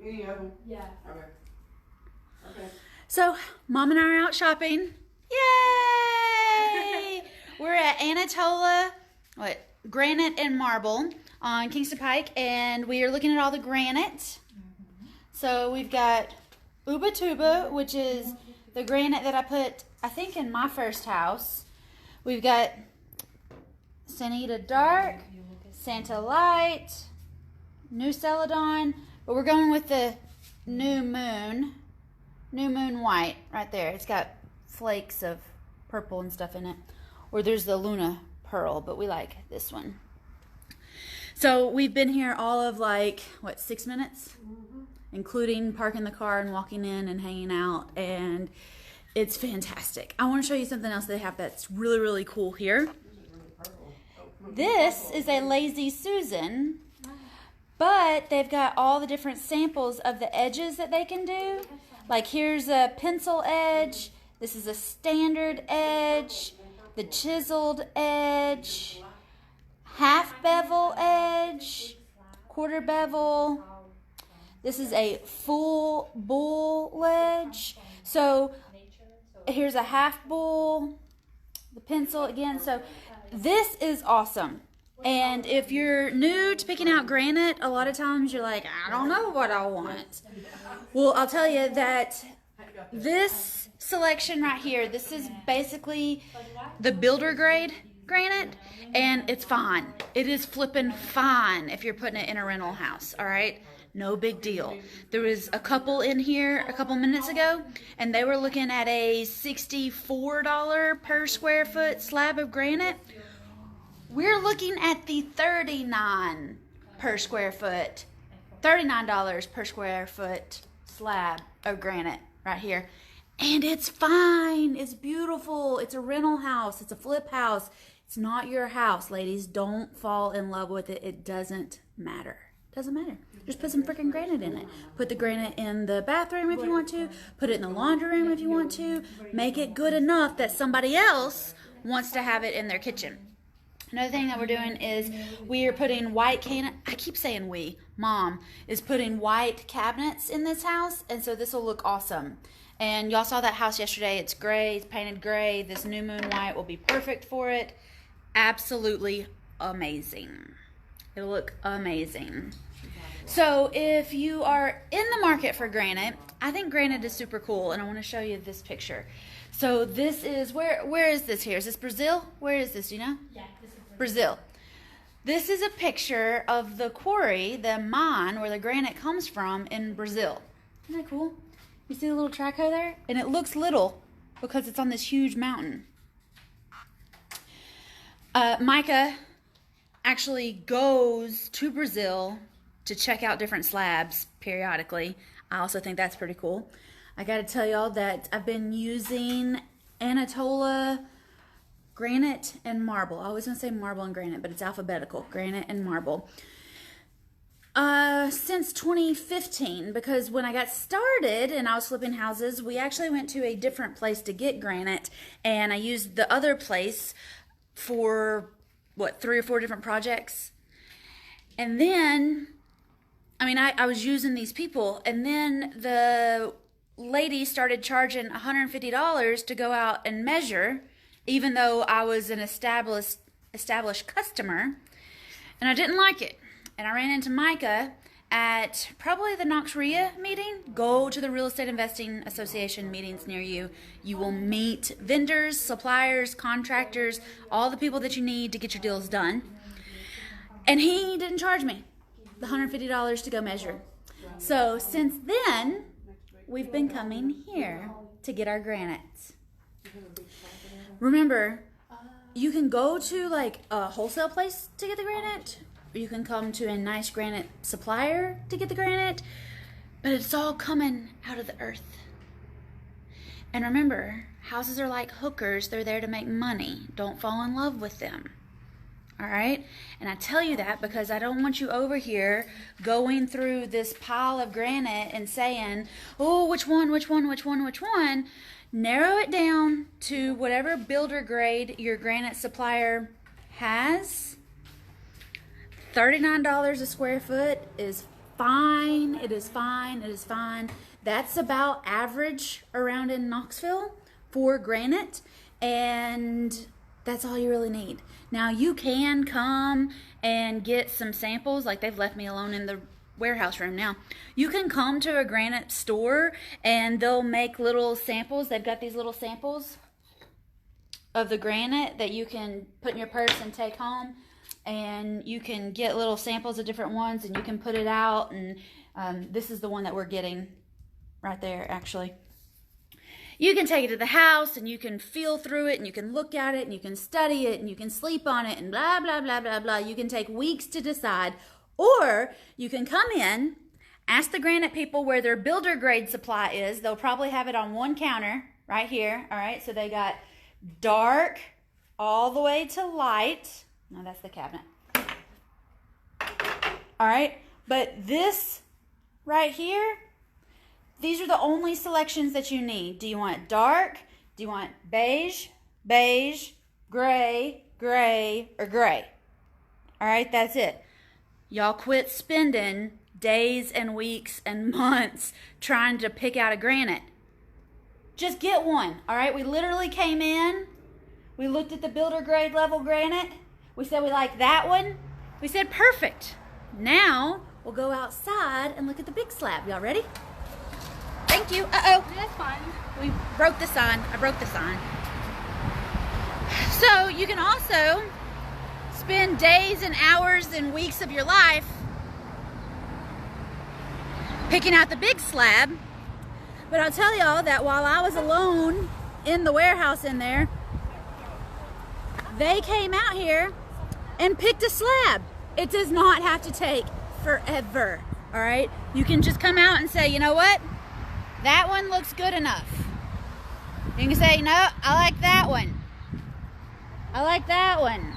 Any of them? Yeah. Okay. Okay. So, Mom and I are out shopping. Yay! We're at Anatole Granite and Marble on Kingston Pike, and we are looking at all the granite. So we've got Uba Tuba, which is the granite that I put, I think, in my first house. We've got Sanita Dark, Santa Light, New Celadon, but we're going with the New Moon White right there. It's got flakes of purple and stuff in it. Or there's the Luna Pearl, but we like this one. So we've been here all of 6 minutes? Including parking the car and walking in and hanging out, and it's fantastic. I want to show you something else they have that's really, really cool here. This is a Lazy Susan, but they've got all the different samples of the edges that they can do. Like here's a pencil edge, this is a standard edge, the chiseled edge, half bevel edge, quarter bevel. This is a full bull ledge. So here's a half bull, the pencil again. So this is awesome. And if you're new to picking out granite, a lot of times you're like, I don't know what I want. Well, I'll tell you that this selection right here, this is basically the builder grade granite, and it's fine. It is flipping fine if you're putting it in a rental house, all right? No big deal. There was a couple in here a couple minutes ago, and they were looking at a $64 per square foot slab of granite. We're looking at the $39 per square foot, $39 per square foot slab of granite right here. And it's fine. It's beautiful. It's a rental house. It's a flip house. It's not your house, ladies. Don't fall in love with it. It doesn't matter. Doesn't matter. Just put some freaking granite in it. Put the granite in the bathroom if you want to. Put it in the laundry room if you want to. Make it good enough that somebody else wants to have it in their kitchen. Another thing that we're doing is we are putting white I keep saying we. Mom is putting white cabinets in this house, and so this will look awesome. And y'all saw that house yesterday. It's gray. It's painted gray. This New Moon White will be perfect for it. Absolutely amazing. It'll look amazing. So if you are in the market for granite, I think granite is super cool, and I want to show you this picture. So this is, where is this here? Is this Brazil? Where is this, do you know? Yeah, this is Brazil. This is a picture of the quarry, the mine where the granite comes from in Brazil. Isn't that cool? You see the little traco there? And it looks little because it's on this huge mountain. Micah actually goes to Brazil to check out different slabs periodically. I also think that's pretty cool. I got to tell y'all that I've been using Anatole Granite and Marble. I always want to say marble and granite, but it's alphabetical. Granite and Marble. Since 2015, because when I got started and I was flipping houses, we actually went to a different place to get granite, and I used the other place for, 3 or 4 different projects. And then, I was using these people, and then the lady started charging $150 to go out and measure, even though I was an established customer, and I didn't like it. And I ran into Micah at probably the Knoxville meeting. Go to the Real Estate Investing Association meetings near you. You will meet vendors, suppliers, contractors, all the people that you need to get your deals done. And he didn't charge me the $150 to go measure. So since then, we've been coming here to get our granites. Remember, you can go to a wholesale place to get the granite, or you can come to a nice granite supplier to get the granite, but it's all coming out of the earth. And remember, houses are like hookers. They're there to make money. Don't fall in love with them. All right? And I tell you that because I don't want you over here going through this pile of granite and saying, oh, which one? Narrow it down to whatever builder grade your granite supplier has. $39 a square foot is fine. It is fine. It is fine. That's about average around in Knoxville for granite, and that's all you really need. Now you can come and get some samples. Like, they've left me alone in the warehouse room now. You can come to a granite store and they'll make little samples. They've got these little samples of the granite that you can put in your purse and take home, and you can get little samples of different ones and you can put it out. And this is the one that we're getting right there, actually. You can take it to the house and you can feel through it and you can look at it and you can study it and you can sleep on it and blah, blah, blah, blah, blah. You can take weeks to decide, or you can come in, ask the granite people where their builder grade supply is. They'll probably have it on one counter right here. All right, so they got dark all the way to light. No, that's the cabinet. All right, but this right here, these are the only selections that you need. Do you want dark? Do you want beige, beige, gray, gray, or gray? All right, that's it. Y'all quit spending days and weeks and months trying to pick out a granite. Just get one, all right? We literally came in. We looked at the builder grade level granite. We said we like that one. We said perfect. Now we'll go outside and look at the big slab. Y'all ready? Thank you. Uh-oh. That's fine. We broke the sign. I broke the sign. So you can also spend days and hours and weeks of your life picking out the big slab. But I'll tell y'all that while I was alone in the warehouse in there, they came out here and picked a slab. It does not have to take forever, all right? You can just come out and say, you know what? That one looks good enough. You can say, no, I like that one. I like that one.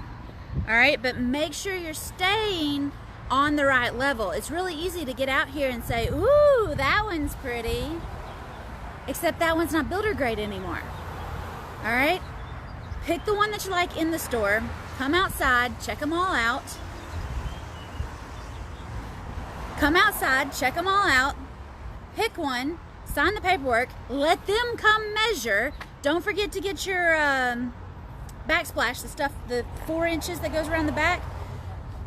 All right, but make sure you're staying on the right level. It's really easy to get out here and say, ooh, that one's pretty. Except that one's not builder grade anymore. All right? Pick the one that you like in the store. Come outside, check them all out. Come outside, check them all out. Pick one, sign the paperwork, let them come measure. Don't forget to get your backsplash, the stuff, the 4 inches that goes around the back.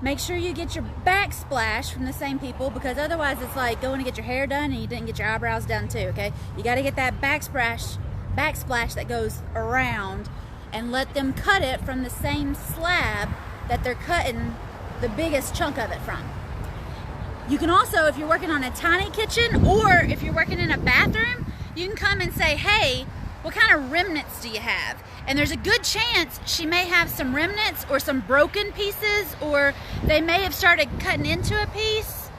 Make sure you get your backsplash from the same people, because otherwise it's like going to get your hair done and you didn't get your eyebrows done too, okay? You got to get that backsplash that goes around, and let them cut it from the same slab that they're cutting the biggest chunk of it from. You can also, if you're working on a tiny kitchen or if you're working in a bathroom, you can come and say, hey, what kind of remnants do you have? And there's a good chance she may have some remnants or some broken pieces, or they may have started cutting into a piece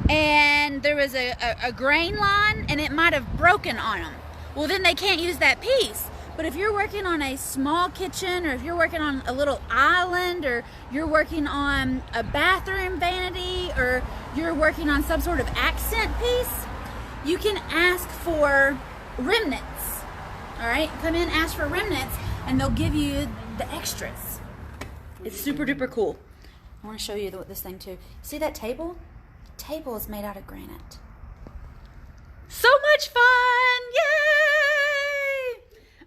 and there was a grain line and it might have broken on them. Well, then they can't use that piece. But if you're working on a small kitchen, or if you're working on a little island, or you're working on a bathroom vanity, or you're working on some sort of accent piece, you can ask for remnants. All right, come in, ask for remnants, and they'll give you the extras. It's super duper cool. I want to show you this thing too. See that table? The table is made out of granite. So much fun! Yay!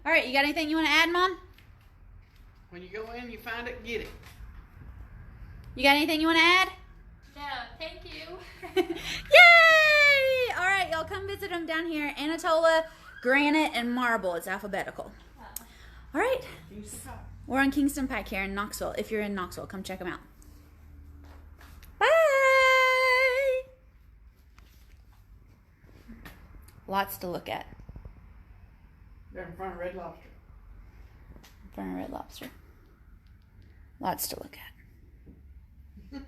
All right, you got anything you want to add, Mom? When you go in, you find it, get it. You got anything you want to add? No, thank you. Yay! All right, y'all come visit them down here. Anatole Granite and Marble. It's alphabetical. All right. We're on Kingston Pike here in Knoxville. If you're in Knoxville, come check them out. Bye! Lots to look at. They're in front of Red Lobster. In front of Red Lobster. Lots to look at.